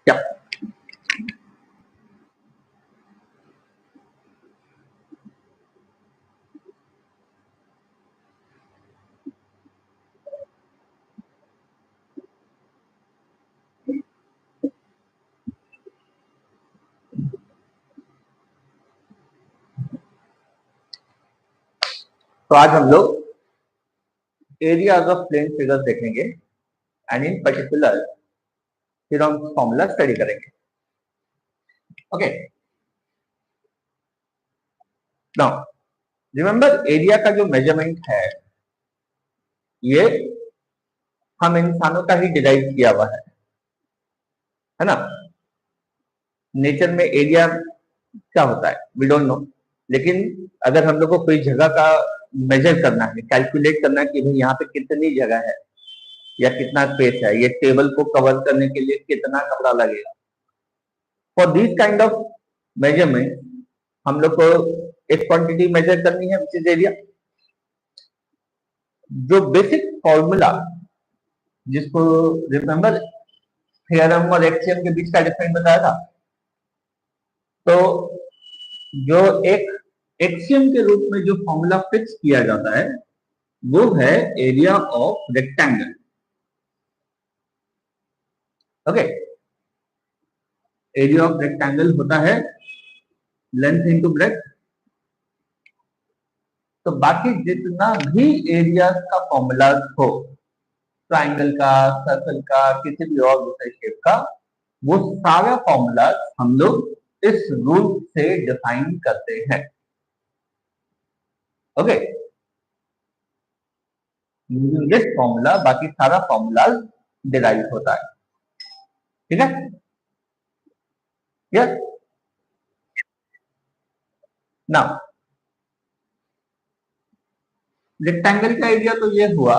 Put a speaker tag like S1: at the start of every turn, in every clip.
S1: क्या तो आज हम लोग एरियाज ऑफ प्लेन फिगर्स देखेंगे and in particular heron formula study करेंगे। ओके, नाउ रिमेंबर एरिया का जो मेजरमेंट ये हम इंसानों का ही डिराइव किया हुआ है ना। नेचर में एरिया क्या होता है वी डोंट नो, लेकिन अगर हम लोग को कोई जगह का मेजर करना है, कैलकुलेट करना है कि भाई यहाँ पे कितनी जगह है या कितना स्पेस है, ये टेबल को कवर करने के लिए कितना कपड़ा लगेगा, for this kind of measurement हम लोग को एक क्वांटिटी मेजर करनी है विच इज एरिया। जो बेसिक फॉर्मूला जिसको रिमेंबर थ्योरम और एक्सियम के बीच का डिफरेंस बताया था, तो जो एक एक्सियम के रूप में जो फॉर्मूला फिक्स किया जाता है वो है area of rectangle. Okay, area of rectangle होता है लेंथ इंटू ब्रेथ। तो बाकी जितना भी एरिया का फॉर्मूला हो, ट्राइंगल का, सर्कल का, किसी भी और दूसरे शेप का, वो सारा फॉर्मूला हम लोग इस रूल से डिफाइन करते हैं। ओके, यूजिंग दिस फॉर्मूला बाकी सारा फॉर्मूला डिराइव होता है। ठीक है, यस। नाउ रेक्टेंगल का एरिया तो ये हुआ।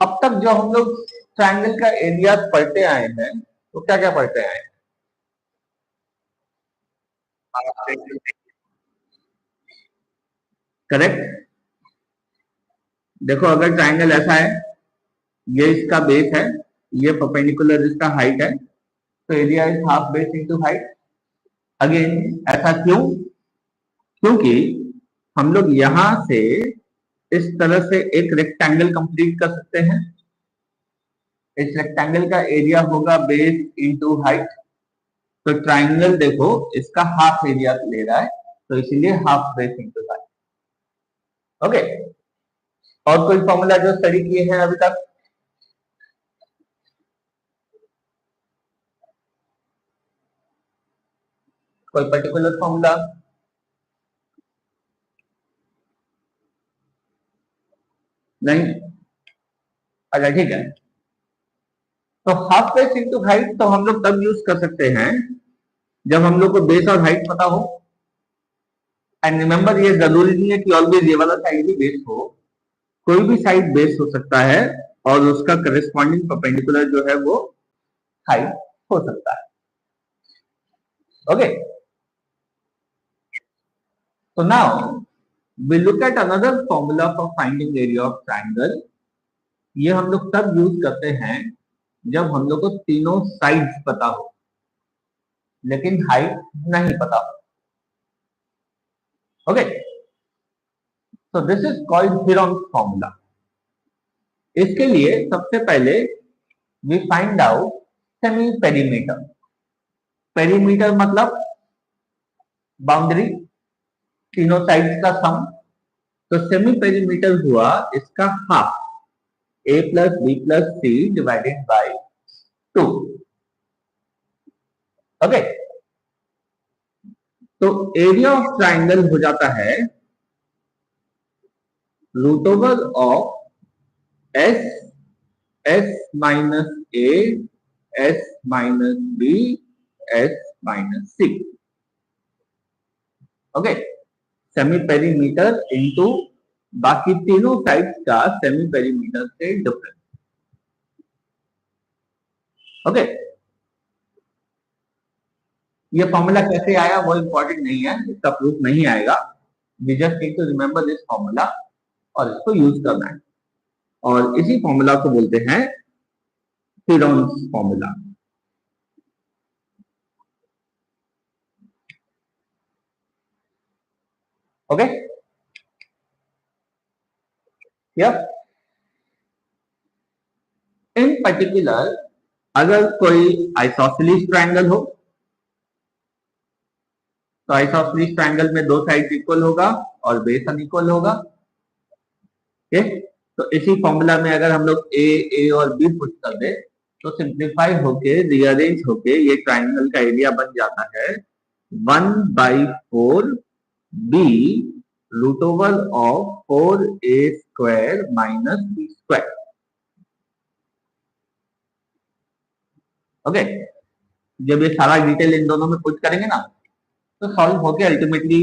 S1: अब तक जो हम लोग ट्राइंगल का एरिया पढ़ते आए हैं तो क्या क्या पढ़ते आए हैं? करेक्ट। देखो अगर ट्राइंगल ऐसा है, ये इसका बेस है, ये परपेंडिकुलर इसका हाइट है, तो area is half base into height. Again ऐसा क्यों? क्योंकि हम लोग यहां से इस तरह से एक रेक्टेंगल कंप्लीट कर सकते हैं। इस रेक्टेंगल का एरिया होगा बेस इनटू हाइट। तो ट्राइंगल देखो इसका हाफ एरिया ले रहा है, तो इसीलिए half base into height. Okay, और कोई फॉर्मूला जो स्टडी किए हैं अभी तक? कोई पर्टिकुलर फॉर्मूला? नहीं? अच्छा ठीक है, तो हाफ बेस इनटू हाइट तो हम लोग तब यूज कर सकते हैं जब हम लोग को बेस और हाइट पता हो। एंड रिमेंबर ये जरूरी नहीं है कि ऑलवेज ये वाला साइड भी बेस हो, कोई भी साइड बेस हो सकता है और उसका करस्पॉन्डिंग परपेंडिकुलर जो है वो हाइट हो सकता है। Okay, so now we look at another formula for finding area of triangle। ये हम लोग तब यूज करते हैं जब हम लोग को तीनों साइड्स पता हो लेकिन हाइट नहीं पता हो। Okay, so this is called Heron's formula। इसके लिए सबसे पहले we find out semi perimeter। Perimeter मतलब बाउंड्री, तीनों साइड्स का सम। तो सेमी पेरीमीटर हुआ इसका half, a plus B plus C divided by 2। Okay, तो एरिया ऑफ ट्राइंगल हो जाता है root over of S, S minus A, S minus B, S minus C. Okay, semi perimeter into बाकी तीनों sides का semi perimeter से difference. Okay, ये formula कैसे आया वो इंपॉर्टेंट नहीं है, इसका प्रूफ नहीं आएगा। We just need to remember this formula और इसको यूज करना है, और इसी फॉर्मूला को बोलते हैं हेरॉन्स फॉर्मूला। ओके, या इन पर्टिकुलर अगर कोई आइसोसेलेस ट्रायंगल हो तो आइसोसेलेस ट्रायंगल में दो साइड इक्वल होगा और बेस अनइक्वल होगा। ओके, तो इसी फॉर्मूला में अगर हम लोग ए और बी पुट कर दे तो सिंप्लीफाई होके रीअरेंज होके ये ट्रायंगल का एरिया बन जाता है 1/4 B root over of 4a² minus b²। Okay, जब ये सारा डिटेल इन दोनों में पुट करेंगे ना तो सॉल्व होके अल्टीमेटली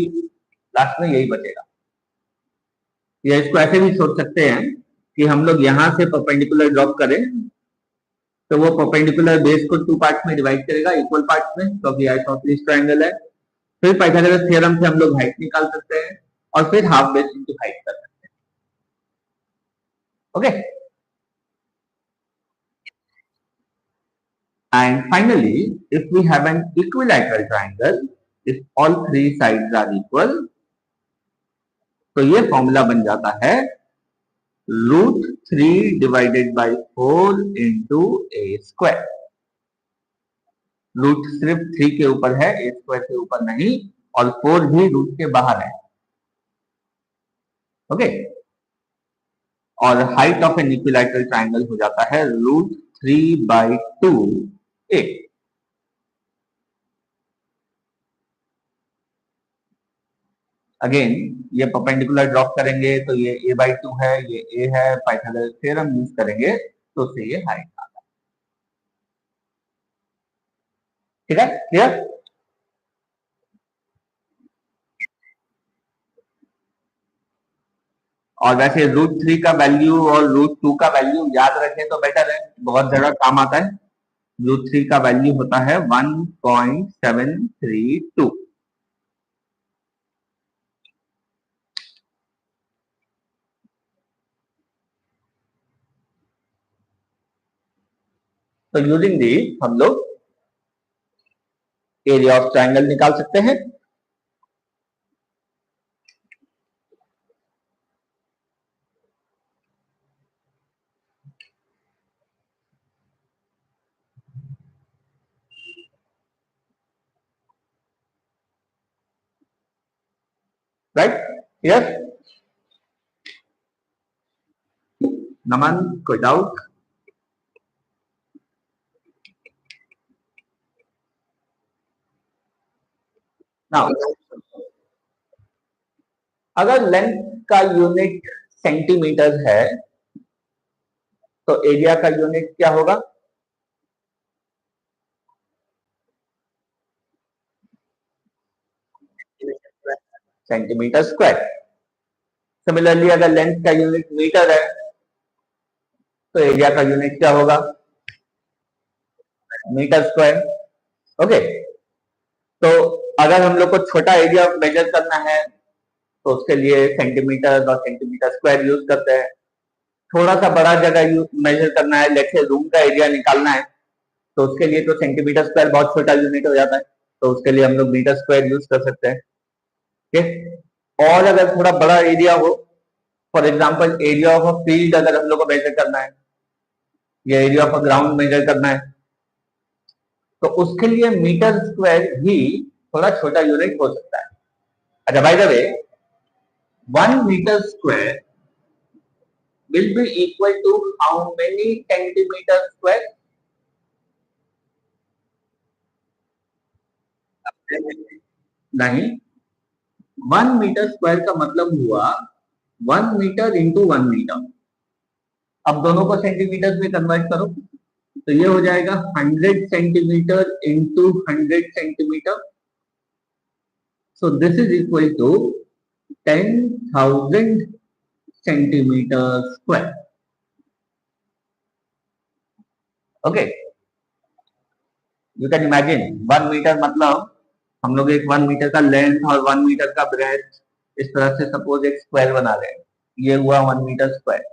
S1: लास्ट में यही बचेगा। या इसको ऐसे भी सोच सकते हैं कि हम लोग यहां से परपेंडिकुलर ड्रॉप करें तो वो परपेंडिकुलर बेस को 2 पार्ट्स में डिवाइड करेगा, इक्वल पार्ट्स में, क्योंकि आइसोसेलेस ट्रायंगल है। फिर पाइथागोरस थ्योरम से हम लोग हाइट निकाल सकते हैं और फिर हाफ बेस इनटू हाइट कर सकते हैं। Okay, and finally if we have an equilateral triangle, if all three sides are equal, तो ये फॉर्मूला बन जाता है √3 divided by 4 into a²। Root सिर्फ 3 के ऊपर है, a² के ऊपर नहीं, और 4 भी रूट के बाहर है। ओके, और height of an equilateral triangle हो जाता है √3/2a। अगेन ये परपेंडिकुलर ड्रॉप करेंगे तो ये a/2 है, ये a है, पाइथागोरस थ्योरम यूज करेंगे तो उससे ये हाइट आता है। ठीक है, क्लियर? और वैसे √3 का वैल्यू और √2 का वैल्यू याद रखें तो बेटर है, बहुत ज्यादा काम आता है। √3 का वैल्यू होता है 1.732। तो यूजिंग दी हम लोग एरिया ऑफ ट्रायंगल निकाल सकते हैं। राइट, यस, नमन, कोई डाउट? नाउ अगर लेंथ का यूनिट सेंटीमीटर है तो एरिया का यूनिट क्या होगा? Centimetre square. सिमिलरली अगर लेंथ का यूनिट मीटर है तो एरिया का यूनिट क्या होगा? Metre square. ओके, तो अगर हम लोग को छोटा एरिया मेजर करना है तो उसके लिए सेंटीमीटर और सेंटीमीटर स्क्वायर यूज करते हैं। थोड़ा सा बड़ा जगह मेजर करना है, लेके रूम का एरिया निकालना है, तो उसके लिए तो सेंटीमीटर स्क्वायर बहुत छोटा यूनिट हो जाता है, तो उसके लिए हम लोग मीटर स्क्वायर यूज कर सकते हैं। ठीक, और अगर थोड़ा बड़ा एरिया हो, for example area of a field अगर हम लोग को मेजर करना है या area of a ground measure करना है तो उसके लिए मीटर स्क्वायर ही थोड़ा छोटा यूनिट हो सकता है। अच्छा, by the way 1 metre square will be equal to how many centimeter square? नहीं, 1 मीटर स्क्वायर का मतलब हुआ 1 मीटर इंटू 1 मीटर। अब दोनों को सेंटीमीटर में कन्वर्ट करो तो ये हो जाएगा 100 centimetre into 100 centimetre. So this is equal to 10,000 centimetre square. Okay, you can imagine 1 metre मतलब हम लोग एक 1 मीटर का लेंथ और 1 मीटर का ब्रेथ इस तरह से सपोज एक स्क्वायर बना रहे हैं, ये हुआ 1 मीटर स्क्वायर।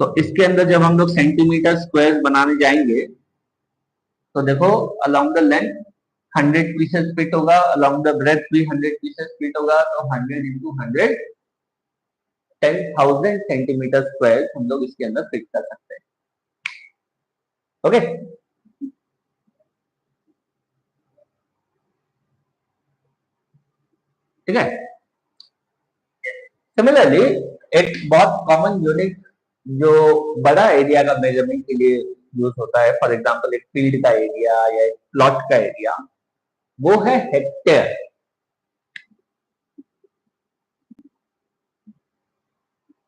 S1: तो इसके अंदर जब हम लोग सेंटीमीटर स्क्वायर बनाने जाएंगे तो देखो along the length 100 pieces fit होगा, अलोंग द ब्रेथ भी 100 पीसेस फिट होगा, तो 100 इंटू 100 10,000 सेंटीमीटर स्क्वायर हम लोग इसके अंदर फिट कर सकते हैं। ओके, ठीक है। सिमिलरली एक बहुत कॉमन यूनिट जो बड़ा एरिया का मेजरमेंट के लिए यूज होता है, फॉर एग्जांपल एक फील्ड का एरिया या एक प्लॉट का एरिया, वो है hectare.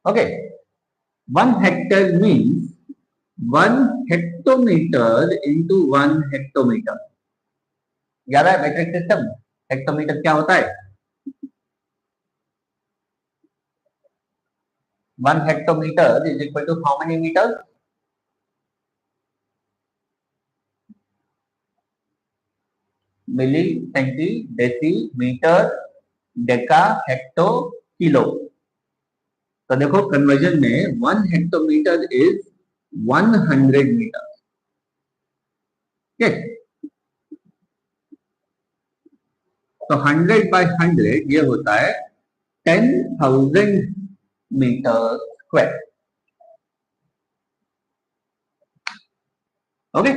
S1: Okay, 1 hectare means 1 hectometre into 1 hectometre. याद है मेट्रिक सिस्टम? हेक्टोमीटर क्या होता है? 1 hectometre is equal to how many metre? Milli, centi, deci, metre, deca, hecto, kilo. तो देखो कन्वर्जन में 1 हेक्टोमीटर इज 100 मीटर। तो 100 by 100 ये होता है 10,000 मीटर स्क्वायर। ओके,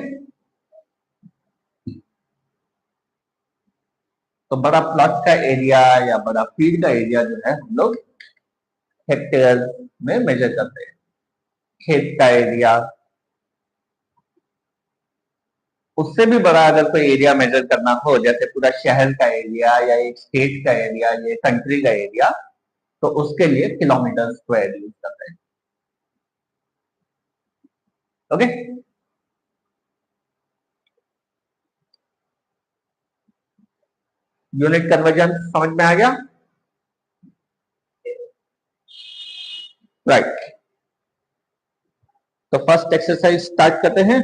S1: तो बड़ा प्लॉट का एरिया या बड़ा फील्ड का एरिया जो है हम लोग हेक्टेयर में मेजर करते हैं। खेत का एरिया, उससे भी बड़ा अगर कोई एरिया मेजर करना हो, जैसे पूरा शहर का एरिया या एक स्टेट का एरिया या कंट्री का एरिया, तो उसके लिए किलोमीटर स्क्वायर यूज करते हैं। ओके, यूनिट कन्वर्जन समझ में आ गया? राइट, तो फर्स्ट एक्सरसाइज स्टार्ट करते हैं।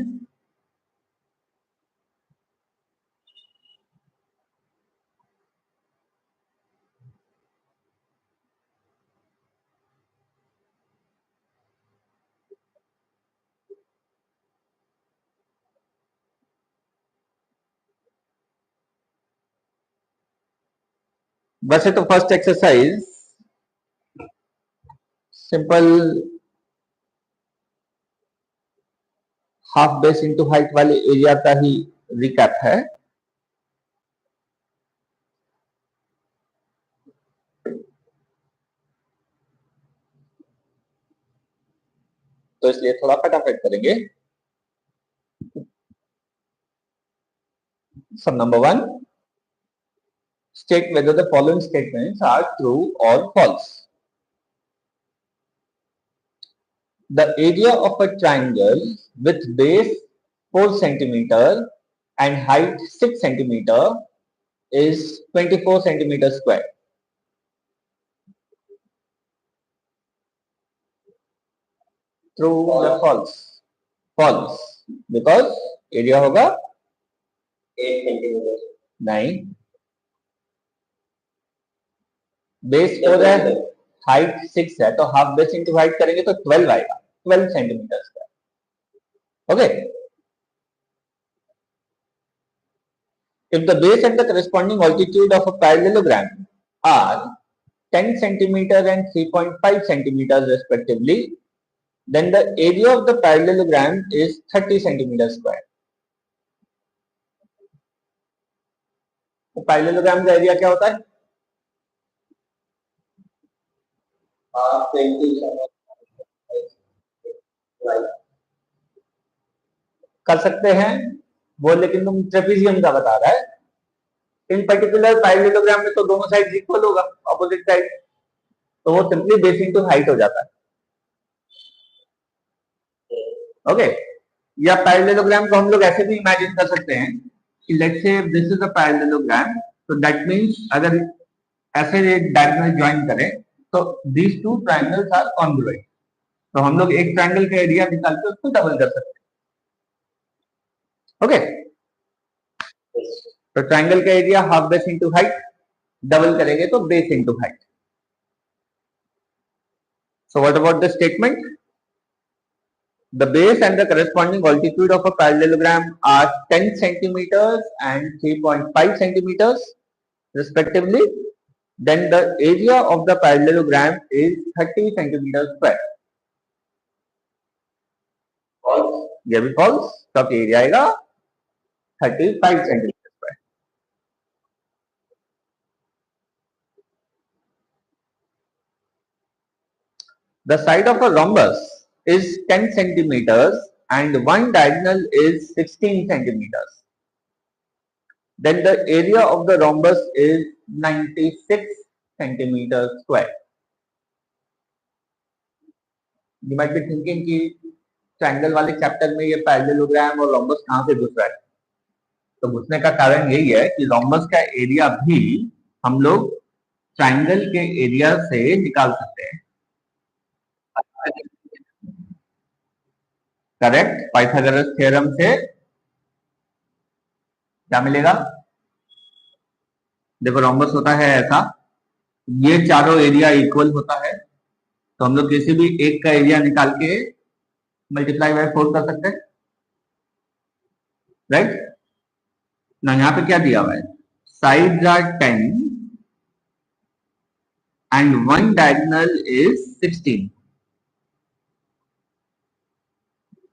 S1: वैसे तो first exercise simple half base into height वाले एरिया का ही रिकैप है। तो इसलिए थोड़ा फटाफट करेंगे। सम number 1, state whether the following statements are true or false. The area of a triangle with base 4 centimeter and height 6 centimeter is 24 centimeter square. True or false? False, because area होगा 8 centimeter। नहीं, base 4 है, height 6 है, तो half base into height करेंगे तो 12 आएगा, 12 centimetre square. Okay, if the base and the corresponding altitude of a parallelogram are 10 centimeter and 3.5 centimeters respectively, then the area of the parallelogram is 30 centimeter square. तो parallelogram का area क्या होता है? कर सकते हैं वो, लेकिन तुम ट्रेपेजियम का बता रहा है। इन पर्टिकुलर पैरेललोग्राम में तो दोनों साइड इक्वल होगा, ऑपोजिट साइड, तो वो सिंपली बेस इनटू हाइट हो जाता है। ओके, या पैरेललोग्राम को हम लोग ऐसे भी इमेजिन कर सकते हैं कि let's say this is a parallelogram, तो दैट मींस अगर ऐसे डायगोनल ज्वाइन करें तो these two triangles are congruent, तो हम लोग एक ट्रायंगल का एरिया निकाल के उसको डबल कर सकते हैं। ओके, तो ट्रायंगल का area half base into height, double करेंगे तो base into height. So what about the statement? The base and the corresponding altitude of a parallelogram are 10 centimeters and 3.5 centimeters respectively. Then the area of the parallelogram is 30 centimeters square. False. ये भी false. तो area आएगा 35 centimeters square. The side of a rhombus is 10 centimeters and one diagonal is 16 centimeters. Then the area of the rhombus is 96 centimeters square. You might be thinking कि triangle वाले chapter में ये parallelogram और rhombus कहाँ से घुस रहा है? तो घुसने का कारण यही है कि रोम्बस का एरिया भी हम लोग ट्रायंगल के एरिया से निकाल सकते हैं. करेक्ट. पाइथागोरस थ्योरम से क्या मिलेगा? देखो रोम्बस होता है ऐसा, ये चारों एरिया इक्वल होता है, तो हम लोग किसी भी एक का एरिया निकाल के मल्टीप्लाई बाय 4 कर सकते हैं. राइट ना. यहाँ पे क्या दिया हुआ है? Sides are 10 and one diagonal is 16.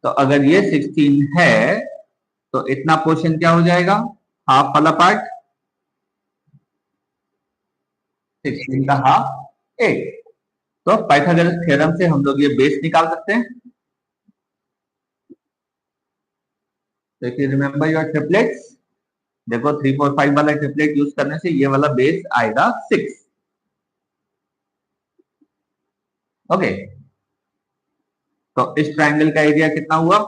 S1: तो अगर ये 16 है तो इतना पोर्शन क्या हो जाएगा? हाफ वाला पार्ट 16 का हाफ 8. तो पाइथागोरस थ्योरम से हम लोग ये बेस निकाल सकते हैं. तो if you remember your triplets, देखो 3 4 5 वाला ट्रिपलेट यूज करने से ये वाला बेस आएगा 6. ओके. तो इस ट्रायंगल का एरिया कितना हुआ?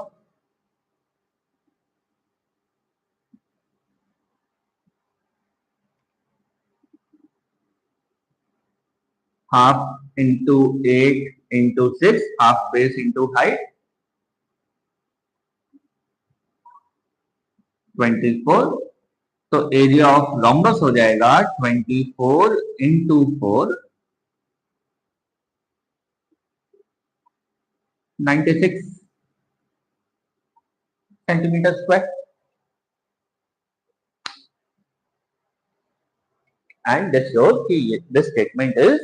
S1: Half into 8 into 6, half base into height 24. तो एरिया ऑफ रोम्बस हो जाएगा 24 into 4, 96 centimetre square. And this shows कि this statement is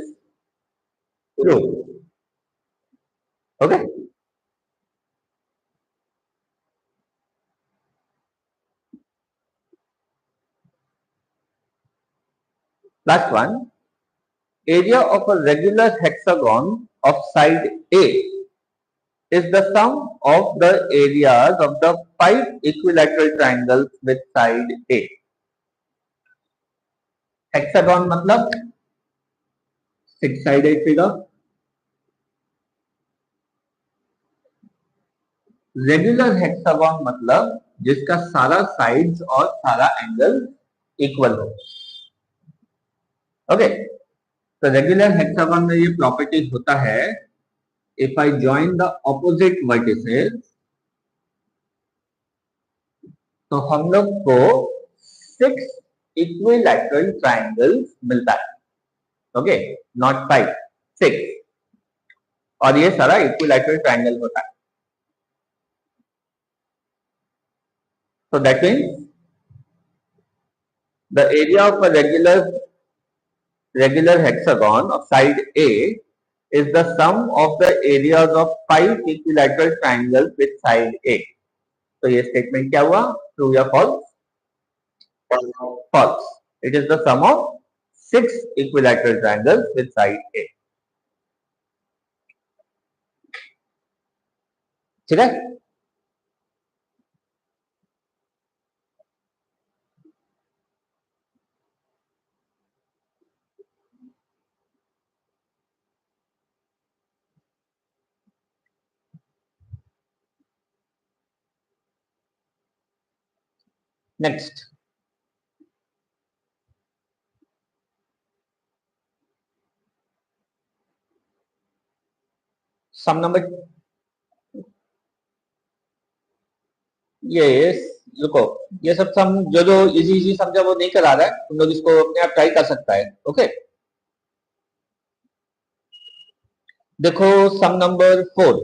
S1: true. Okay. Last one. Area of a regular hexagon of side A is the sum of the areas of the 5 equilateral triangles with side A. Hexagon मतलब 6-sided figure. Regular hexagon मतलब जिसका सारा sides और सारा angle equal हो. Okay. तो regular hexagon में ये प्रॉपर्टी होता है, if I join the opposite vertices तो हम लोग को 6 इक्विलैटरल ट्रायंगल्स मिलता है. ओके. नॉट 5, 6. और ये सारा इक्विलैटरल ट्रायंगल होता है. So that means the area of a regular hexagon of side A is the sum of the areas of 5 equilateral triangles with side A. तो ये statement क्या हुआ? True या false? False. It is the sum of 6 equilateral triangles with side A. ठीक है. Next. Sum number ये रुको, ये सब सम जो जो इजी समझा वो नहीं करा रहा है, तुम लोग इसको अपने आप ट्राई कर सकता है. ओके. देखो सम number 4.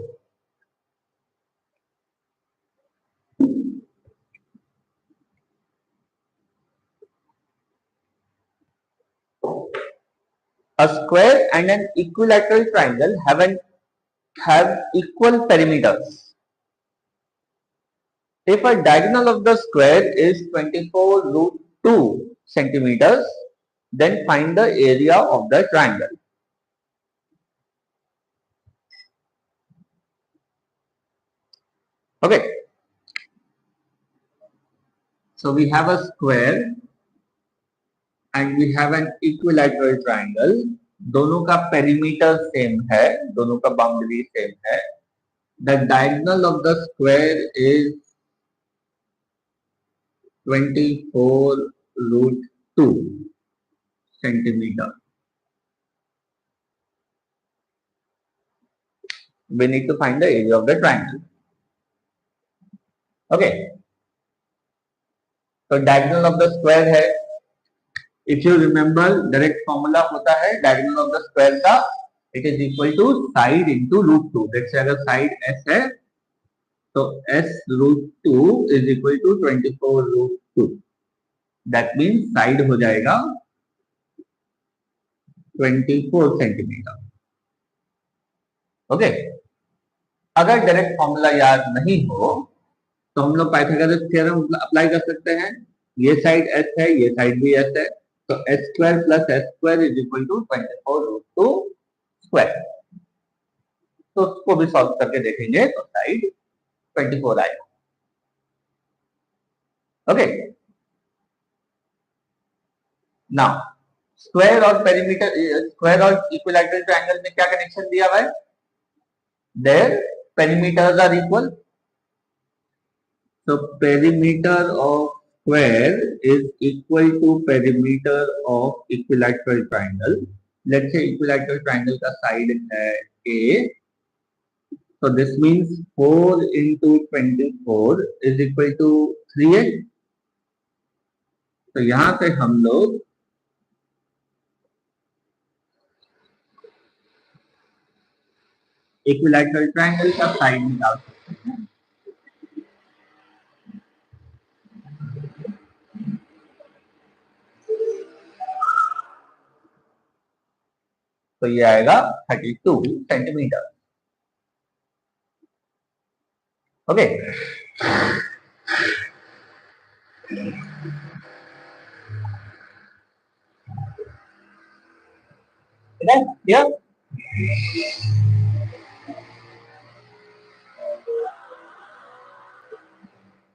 S1: A square and an equilateral triangle have equal perimeters. If a diagonal of the square is 24 root 2 centimeters, then find the area of the triangle. Okay. So we have a square and we have an equilateral triangle. दोनों का perimeter same है, दोनों का boundary same है. The diagonal of the square is 24 root 2 centimeter. We need to find the area of the triangle. Okay. So diagonal of the square है. If you remember, direct formula होता है diagonal of the square का. It is equal to side into root 2. Let's say अगर side s है, तो s root 2 is equal to 24 root 2. That means side हो जाएगा 24 centimetre. Okay. अगर direct formula याद नहीं हो तो हम लोग पाइथागोरस थ्योरम अप्लाई कर सकते हैं. ये साइड s है, ये साइड भी s है, तो s square plus s square is equal to 24 root 2 square. तो उसको भी सॉल्व करके देखेंगे तो साइड 24 आएगा. ओके. नाउ स्क्वायर और पेरीमीटर, स्क्वायर और इक्विलैटरल ट्रायंगल में क्या कनेक्शन दिया हुआ है? Their perimeters are equal. So perimeter of square is equal to perimeter of equilateral triangle. Let's say equilateral triangle का side है A. So this means 4 into 24 is equal to 3a. तो यहाँ पे हम लोग इक्विलैटरल ट्रायंगल का side निकाल सकते हैं. तो ये आएगा 32 centimetre. Okay. Yeah.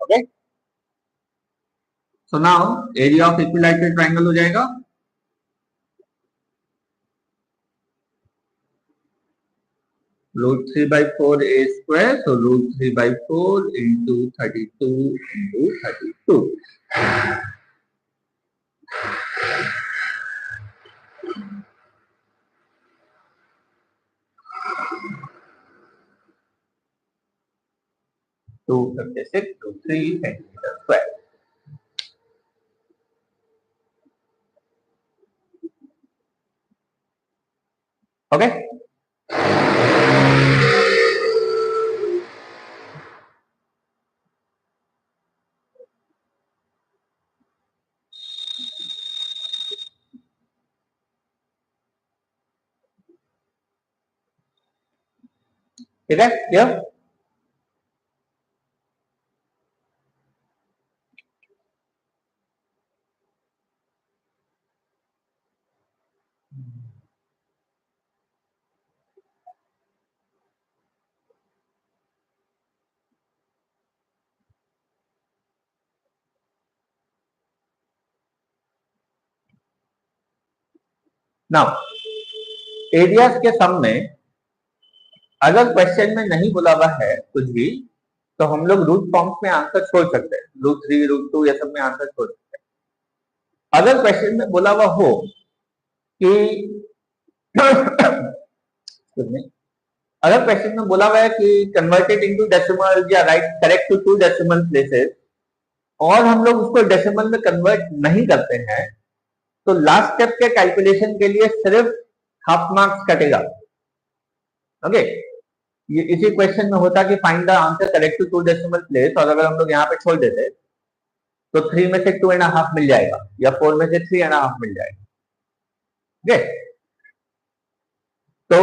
S1: Okay. So now area of equilateral triangle हो जाएगा root 3 by 4 a square. So root 3 by 4 into 32 into 32. To 56 to 3 centimeter square. Okay. ठीक है. क्लियर? नाउ एरियाज के सम में अगर क्वेश्चन में नहीं बोला हुआ है कुछ भी तो हम लोग रूट फॉर्म्स में आंसर छोड़ सकते हैं. रूट 3 रूट 2 ये सब में आंसर छोड़ सकते हैं. अगर क्वेश्चन में बोला हुआ हो कि अगर क्वेश्चन में बोला हुआ है कि कन्वर्टेड इनटू डेसिमल या write correct to 2 decimal places और हम लोग उसको डेसिमल में कन्वर्ट नहीं करते हैं तो लास्ट स्टेप के कैलकुलेशन के लिए सिर्फ हाफ मार्क्स कटेगा. ओके. ये इसी क्वेश्चन में होता कि find the answer correct to 2 decimal place, और अगर हम लोग यहाँ पे छोड़ देते तो 3 में से 2.5 मिल जाएगा या 4 में से 3.5 मिल जाएगा. ओके. तो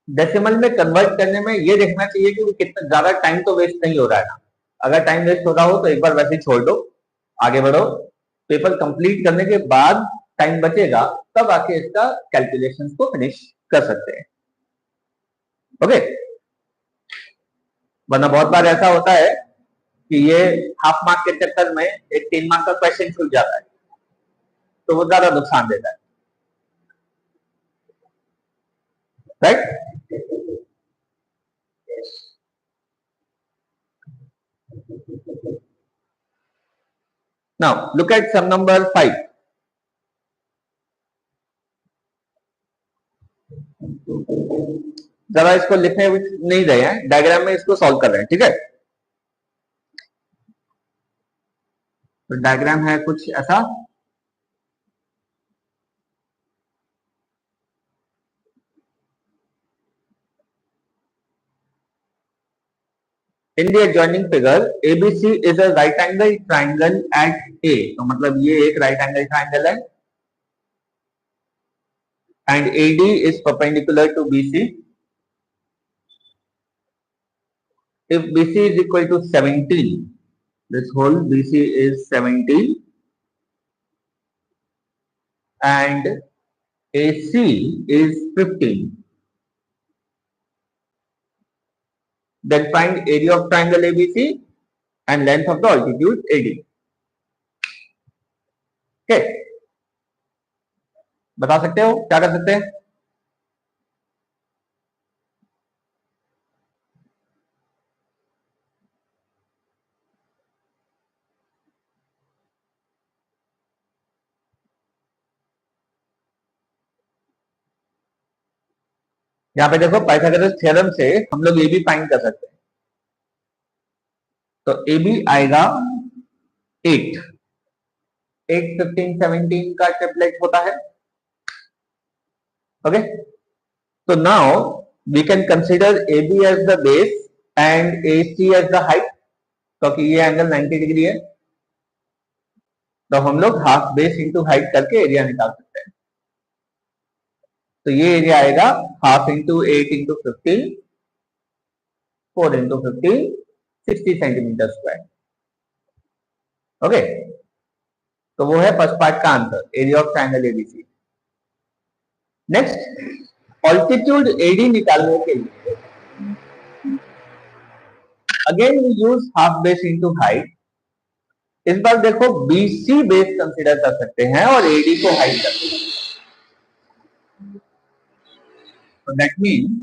S1: डेसिमल में कन्वर्ट करने में ये देखना चाहिए कि कितना ज्यादा टाइम तो वेस्ट नहीं हो रहा है ना। अगर टाइम वेस्ट हो रहा हो तो एक बार वैसे ही छोड़ दो, आगे बढ़ो। पेपर कंप्लीट करने के बाद टाइम बचेगा, तब आके इसका कैलकुलेशंस को फिनिश कर सकते हैं। ओके, वरना बहुत बार ऐसा होता है कि ये हाफ मार्क के चक्कर में एक 3 मार्क का क्वेश्चन छूट जाता है, तो वो ज्यादा नुकसान देता है, right. Now look at sum number 5। जरा इसको लिखने नहीं रहे हैं, डायग्राम में इसको सॉल्व कर रहे हैं, ठीक है। तो डायग्राम है कुछ ऐसा। In the adjoining figure ABC is a right angle triangle at A, तो मतलब ये एक राइट एंगल ट्राइंगल है and AD is perpendicular to BC. If BC is equal to 17, this whole BC is 17 and AC is 15, then find area of triangle ABC and length of the altitude AD. Okay, बता सकते हो क्या कर सकते हैं? यहाँ पे देखो पाइथागोरस थ्योरम से हम लोग ए बी फाइंड कर सकते हैं। तो ए बी आएगा 8, 8 15 17 का ट्रिपलेट होता है। Okay, so now we can consider AB as the base and AC as the height, क्योंकि ये एंगल 90 डिग्री है, तो हम लोग हाफ बेस इंटू हाइट करके एरिया निकाल सकते हैं। तो ये एरिया आएगा half into 8 into 15, 4 into 15, 60 centimetre square. Okay, तो वो है फर्स्ट पार्ट का answer, area of triangle ABC. Next, altitude AD निकालने के लिए again we use half base into height. इस बार देखो बीसी बेस कंसीडर कर सकते हैं और एडी को हाइट कर सकते हैं। तो that mean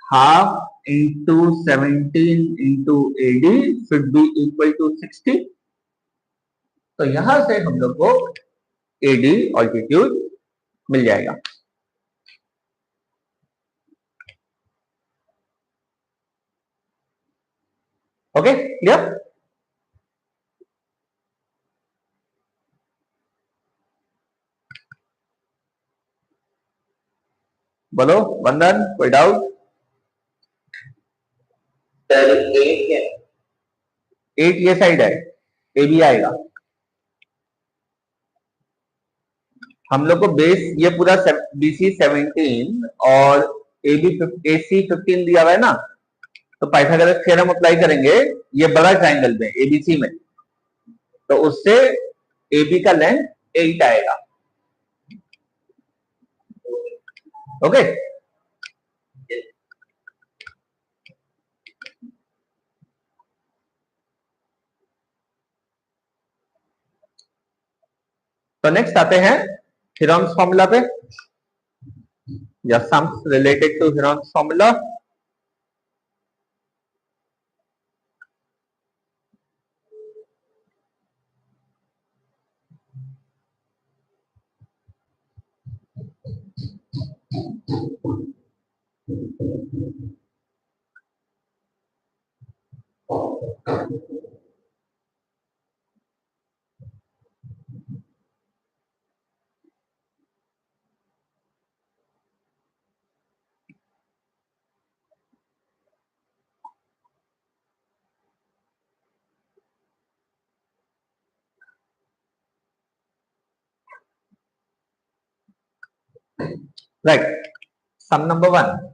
S1: half into 17 into AD should be equal to 60। तो यहां से हम लोग को एडी ऑल्टीट्यूड मिल जाएगा। Okay, clear? बोलो वंदन, कोई डाउट? सर 8 है, 8 ये साइड है, ए बी आएगा। हम लोग को बेस ये पूरा बीसी 17 और ए बी AC 15 दिया हुआ है ना, तो पाइथागोरस थ्योरम अप्लाई करेंगे ये बड़ा ट्राइंगल में एबीसी में, तो उससे AB का लेंथ 8 आएगा। ओके, तो नेक्स्ट आते हैं हेरॉन्स फॉर्मूला पे, या sums related to Heron's formula. Right, Sum number 1.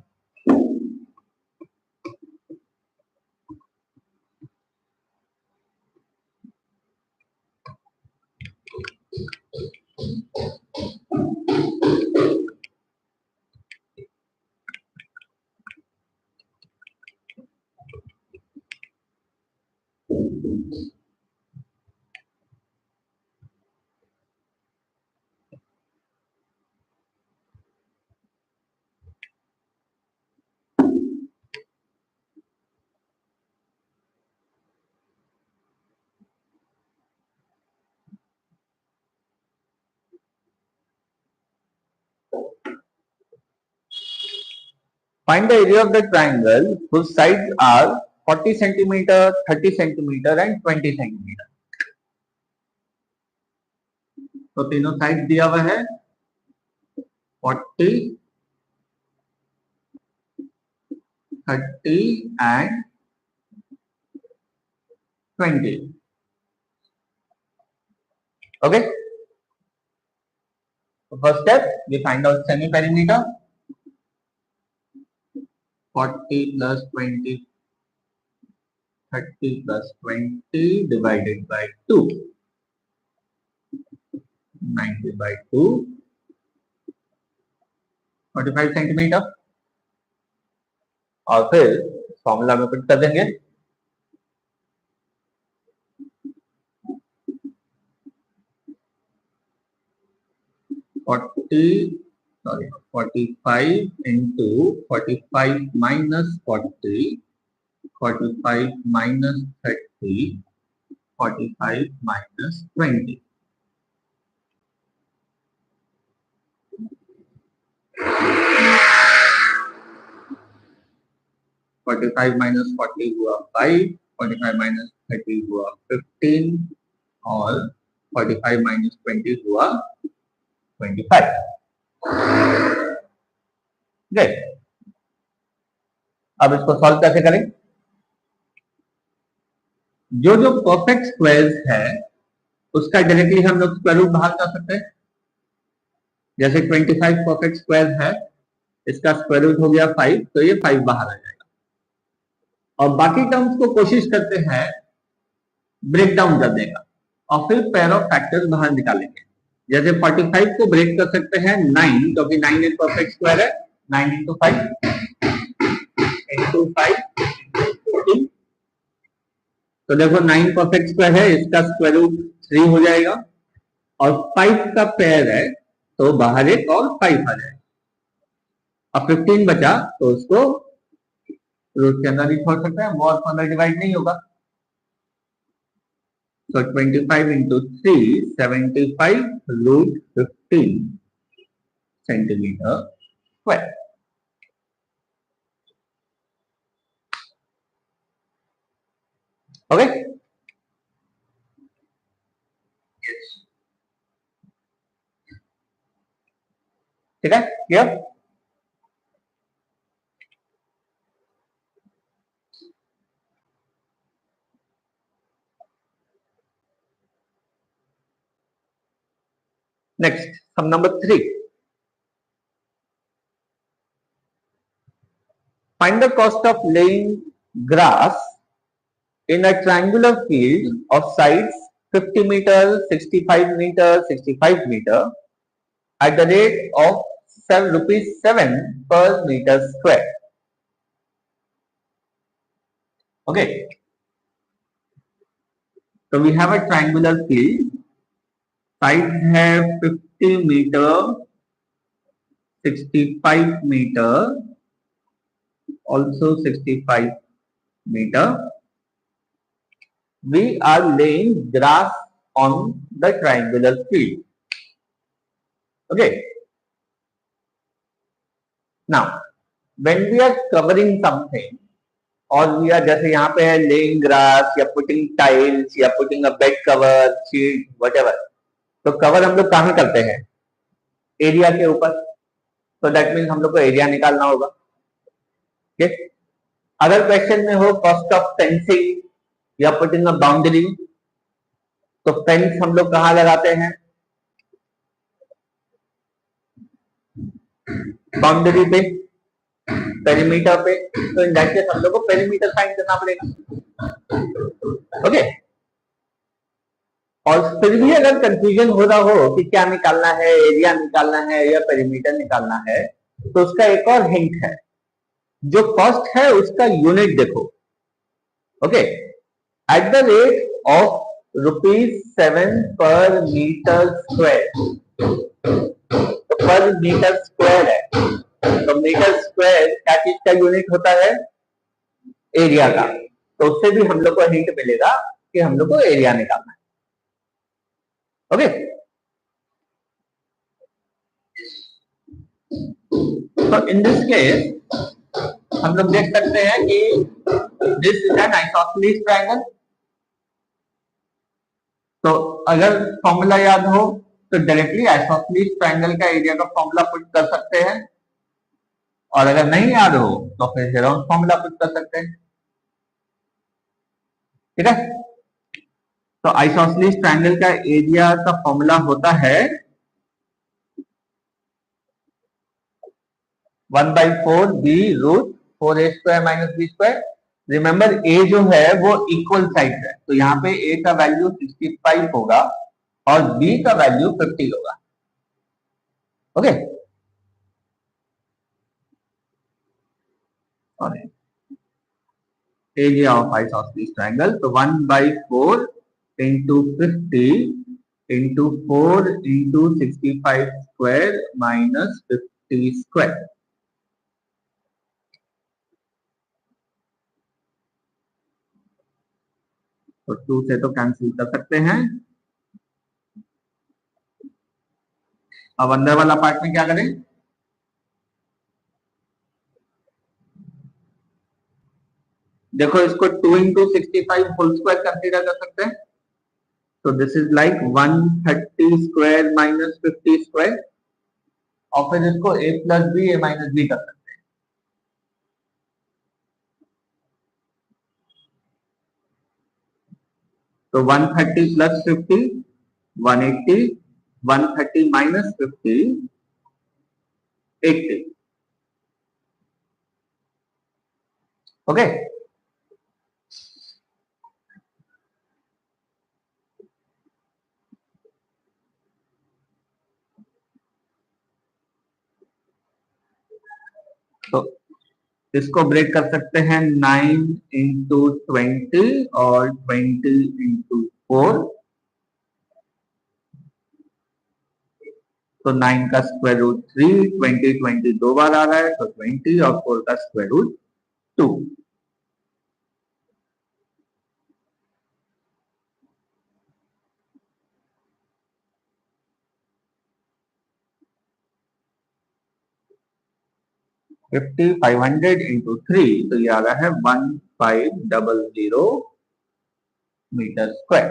S1: Find the area of the triangle whose sides are 40 centimeter, 30 centimeter and 20 centimeter. तो तीनों साइड दिया हुआ है 40, 30 and 20. Okay. So first step, we find out semi perimeter. 40 plus 20, 30 plus 20 divided by 2. 90 by 2, 45 centimetre. और फिर formula में put कर देंगे. Sorry, 45 into 45 minus 40, 45 minus 30, 45 minus 20. 45 minus 40 हुआ 5, 45 minus 30 हुआ 15 और 45 minus 20 हुआ 25. Great. अब इसको सॉल्व कैसे करें? जो जो परफेक्ट स्क्वायर्स है उसका डायरेक्टली हम लोग स्क्वायर रूट बाहर कर सकते हैं. जैसे 25 परफेक्ट स्क्वायर है, इसका स्क्वायर रूट हो गया 5, तो ये 5 बाहर आ जाएगा. और बाकी टर्म्स को कोशिश करते हैं ब्रेक डाउन करने का और फिर पेयर ऑफ फैक्टर्स बाहर निकालेंगे. जैसे 45 को ब्रेक कर सकते हैं 9, क्योंकि 9 एक परफेक्ट स्क्वायर है. 9 into 5 into 5 15. तो देखो 9 परफेक्ट स्क्वायर है, इसका स्क्वायर रूट 3 हो जाएगा और 5 का पेयर है तो बाहर एक और 5 आ जाएगा. अब 15 बचा तो उसको रूट के अंदर ही छोड़ सकते हैं, वो और अंदर डिवाइड नहीं होगा. So 25 into 3, 75 root 15 centimeter square. Okay? ठीक है? Clear? Next, sum number 3. Find the cost of laying grass in a triangular field of sides 50 meter, 65 meter, 65 meter at the rate of ₹7 per meter square. Okay. So we have a triangular field. Sides have 50 meter, 65 meter, also 65 meter. We are laying grass on the triangular field. Okay. Now, when we are covering something, और we are जैसे यहाँ पे है laying grass या putting tiles या putting a bed cover, sheet, whatever. तो cover हम लोग कहाँ करते हैं? एरिया के ऊपर. तो दैट मीन्स हम लोग को एरिया निकालना होगा. ठीक. अगर क्वेश्चन में हो कॉस्ट ऑफ फेंसिंग या पुटिंग अ बाउंड्री, तो फेंस हम लोग कहाँ लगाते हैं? बाउंड्री पे, पेरीमीटर पे, तो इन दैट केस हम लोग को पेरीमीटर फाइंड करना पड़ेगा। ओके, और फिर भी अगर कंफ्यूजन हो रहा हो कि क्या निकालना है, एरिया निकालना है या पेरीमीटर निकालना है, तो उसका एक और हिंट है, जो कॉस्ट है उसका यूनिट देखो। Okay, at the rate of ₹7 पर मीटर स्क्वायर, तो पर मीटर स्क्वायर है, तो मीटर स्क्वायर क्या चीज का यूनिट होता है? एरिया का। तो उससे भी हम लोग को हिंट मिलेगा कि हम लोग को एरिया निकालना है। ओके, तो इन दिस केस हम लोग देख सकते हैं कि this is an isosceles triangle. तो अगर फॉर्मूला याद हो तो डायरेक्टली आइसोसेलेस ट्रायंगल का एरिया का फॉर्मूला पुट कर सकते हैं, और अगर नहीं याद हो तो फिर हेरोन फॉर्मूला पुट कर सकते हैं। ठीक है, तो आइसोसेलेस ट्रायंगल का एरिया का फॉर्मूला होता है 1/4 b√4a² - b²। रिमेंबर ए जो है वो इक्वल साइड है, तो यहाँ पे ए का वैल्यू 65 होगा और बी का वैल्यू 50 होगा। Okay, area of isosceles triangle, तो 1/4 इंटू 50 इंटू 4 इंटू 65² माइनस 50²। तो 2 से तो कैंसिल कर सकते हैं। अब अंदर वाला पार्ट में क्या करें? देखो, इसको 2 इंटू 65 होल स्क्वायर कंसीडर कर सकते हैं, तो दिस इज लाइक 130² माइनस 50², और फिर इसको a plus B a minus B कर सकते हैं। तो 130 प्लस 50 180, 130 माइनस 50 80। ओके, तो इसको ब्रेक कर सकते हैं 9 इंटू 20 और 20 इंटू 4, तो 9 का स्क्वायर रूट 3, 20 20 दो बार आ रहा है तो 20, और 4 का स्क्वायर रूट 2। 50 500 इंटू 3, तो ये आ रहा है 1500 metre square.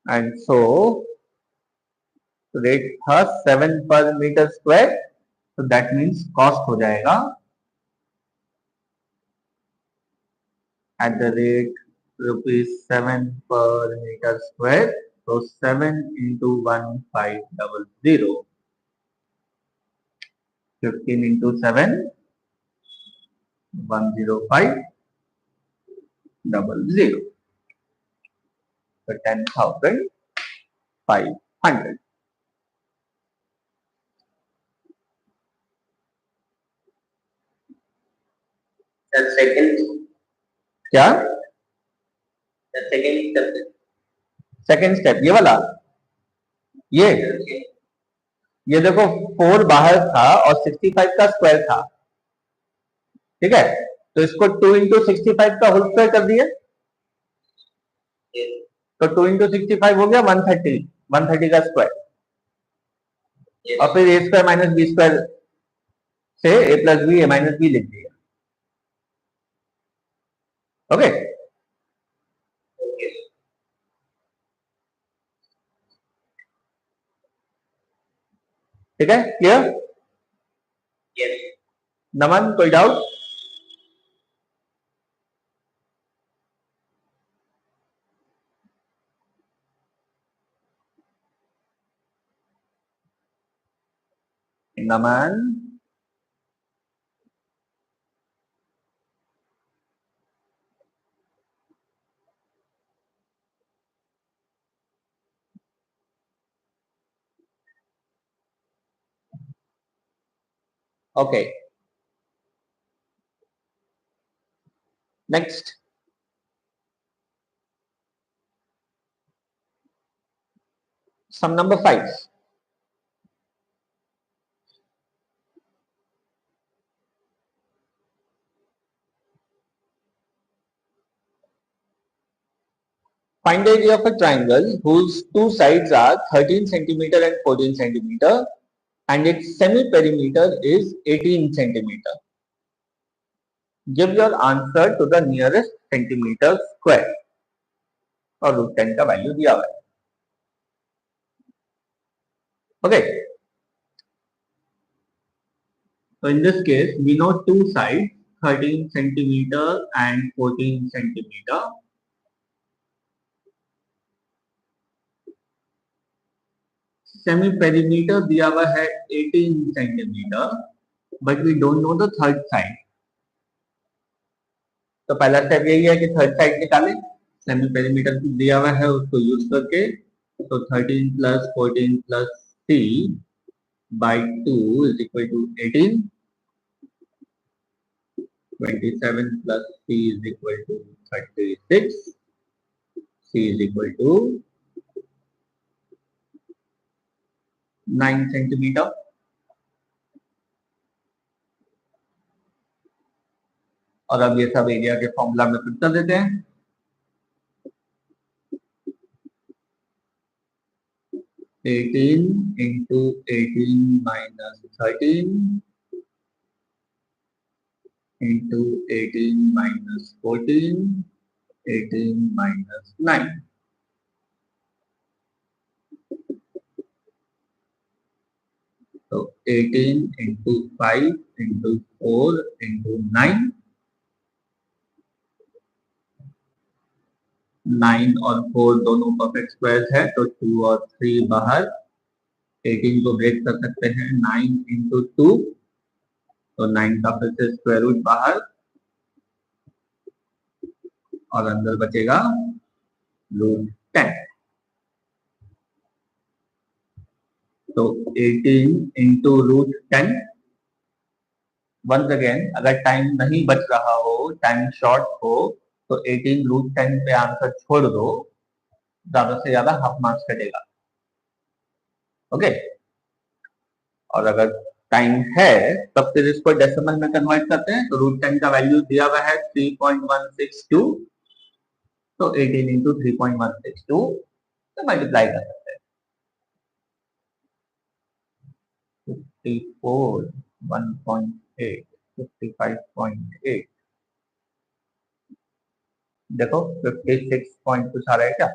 S1: And so rate था 7 पर मीटर स्क्वायर, तो दैट मीन्स कॉस्ट हो जाएगा एट द रेट ₹7 पर मीटर स्क्वायर, तो 7 इंटू 1500, 15 इंटू 7 10500, तो 10,500। सेकंड क्या? सेकंड स्टेप ये वाला, ये ये देखो 4 बाहर था और 65 का स्क्वायर था। ठीक है, तो इसको 2 इंटू 65 का होल स्क्वायर कर दिए, तो 2 इंटू 65 हो गया 130, 130 का स्क्वायर, और फिर ए स्क्वायर माइनस बी स्क्वायर से ए प्लस बी ए माइनस बी लिख दिया। ओके, ठीक है, क्लियर? नमन, कोई doubt? Naman. Okay. Next. Sum number 5. Find the area of a triangle whose two sides are 13 centimeter and 14 centimeter and its semi-perimeter is 18 centimeter. Give your answer to the nearest centimeter square. और root 10 का value दिया हुआ है. Okay. So in this case, we know two sides, 13 centimeter and 14 centimeter. Semi perimeter दिया हुआ है 18 centimeter, but we don't know the third side. तो पहला स्टेप यही है कि थर्ड साइड निकालें. सेमी पेरीमीटर दिया हुआ है उसको यूज करके. तो 13 plus 14 plus c by 2 is equal to 18. 27 plus c is equal to 36. c is equal to 9 centimeter. और अब ये सब एरिया के फॉर्मूला में फिट कर देते हैं. Eighteen into 18 minus 13 into 18 minus 14 18 minus 9. तो 18 इंटू 5 इंटू 4 इंटू 9. 9 और 4 दोनों परफेक्ट स्क्वायर्स है तो 2 और 3 बाहर. 18 को ब्रेक कर सकते हैं 9 इंटू 2. तो 9 का फिर से स्क्वायर रूट बाहर और अंदर बचेगा रूट 10. तो 18 इंटू रूट 10. वंस अगेन अगर टाइम नहीं बच रहा हो, टाइम शॉर्ट हो, तो 18 रूट 10 पे आंसर छोड़ दो. ज्यादा से ज्यादा हाफ मार्क्स कटेगा. ओके. और अगर टाइम है तब फिर इसको डेसिमल में कन्वर्ट करते हैं. तो रूट 10 का वैल्यू दिया हुआ है 3.162. तो 18 इंटू 3.162 तो मल्टीप्लाई कर सकते हैं. 54 1.8 55.8. देखो 56 पॉइंट कुछ आ रहा है क्या?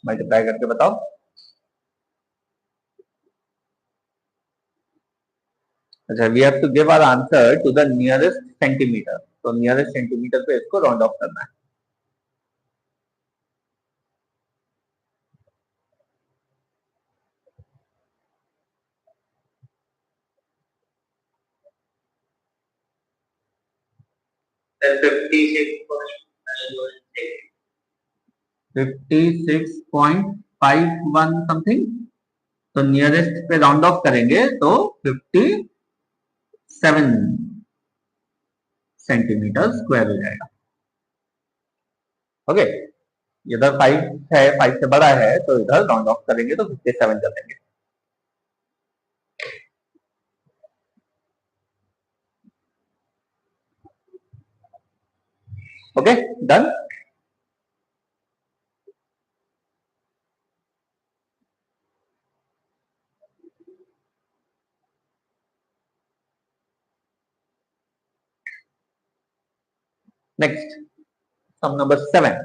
S1: मल्टीप्लाई करके बताओ. अच्छा, we have to give our answer to the nearest centimetre. तो नियरेस्ट सेंटीमीटर पे इसको राउंड ऑफ करना है. Then 56.51 something. तो नियरेस्ट पे राउंड ऑफ करेंगे तो 57 सेंटीमीटर स्क्वायर हो जाएगा. ओके. इधर 5 है, 5 से बड़ा है तो इधर राउंड ऑफ करेंगे तो 57 कर देंगे. Okay, done. Next, sum number 7.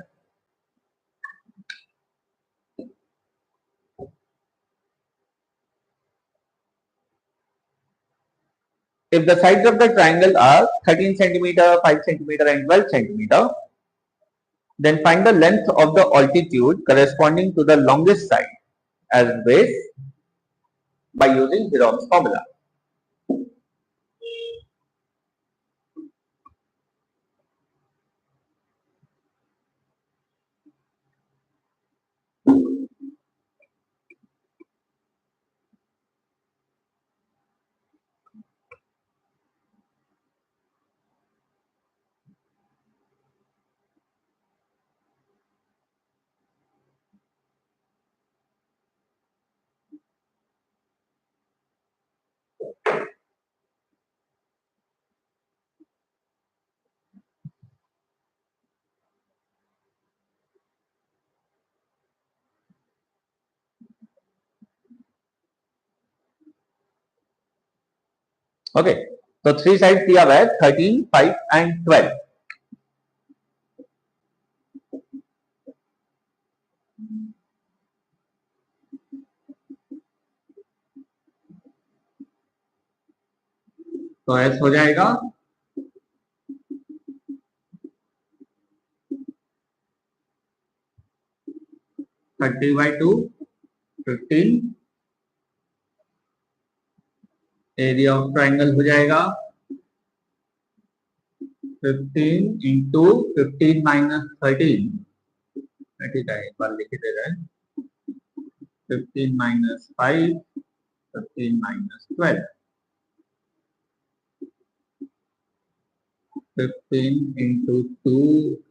S1: if the sides of the triangle are 13 centimeter, 5 centimeter and 12 centimeter, then find the length of the altitude corresponding to the longest side as base by using Heron's formula. Okay, तो three side दिया हुआ है 13, 5 and 12. तो S हो जाएगा 30/2, 15. Area of triangle हो जाएगा 15 into 15 minus 13. ठीक है, एक बार लिख दे रहे हैं 15 minus 5, 15 minus 12, 15 into 2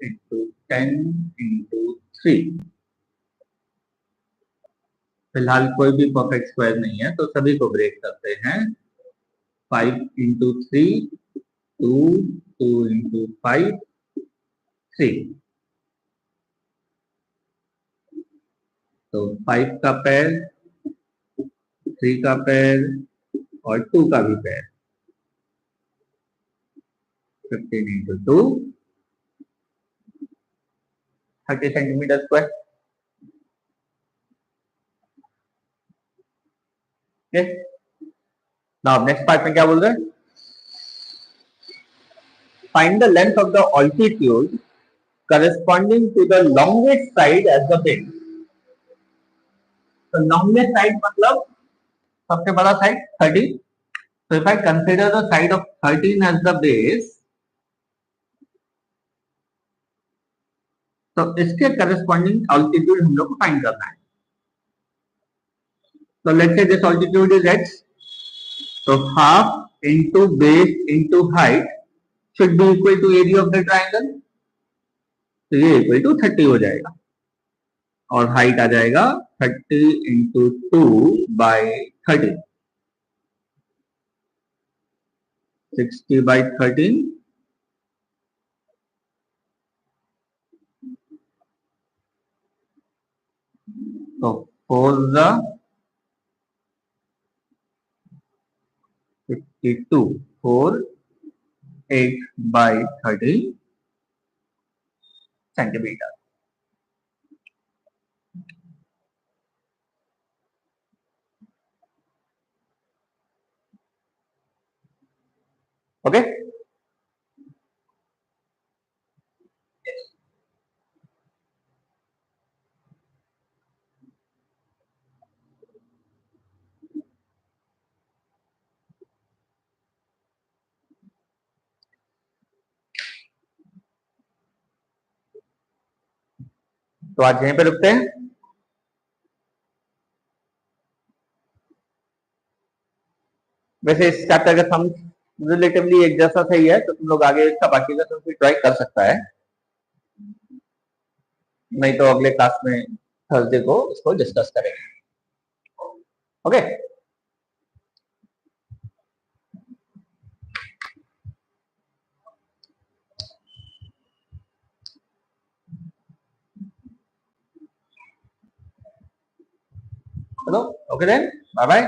S1: into 10 into 3. फिलहाल कोई भी परफेक्ट स्क्वायर नहीं है तो सभी को ब्रेक करते हैं. 5 इंटू 3, 2, 2 इंटू 5, 3. तो 5 का पैर, 3 का पैर और 2 का भी पैर. 15 into 2, 30 centimetre square. Now next part में क्या बोल रहे हैं? Find the length of the altitude corresponding to the longest side as the base. तो longest side मतलब सबसे बड़ा side 30. So if I consider the side of 13 as the base, तो इसके corresponding altitude हम लोग को फाइंड करना है. So let's say this altitude is x. So half into base into height should be equal to area of the triangle. तो ये equal to 30 हो जाएगा और हाइट आ जाएगा 30 इंटू 2 बाई 30. 60 बाई 13. तो 4 52, 4, 8 बाई 30 सेंटीमीटर. ओके, तो आज यहीं पे रुकते हैं. वैसे इस चैप्टर का सम रिलेटिवली एक जैसा सही है तो तुम लोग आगे इसका बाकी का सम ट्राई कर सकता है. नहीं तो अगले क्लास में थर्सडे को इसको डिस्कस करेंगे. ओके, चलो. Okay then, bye bye.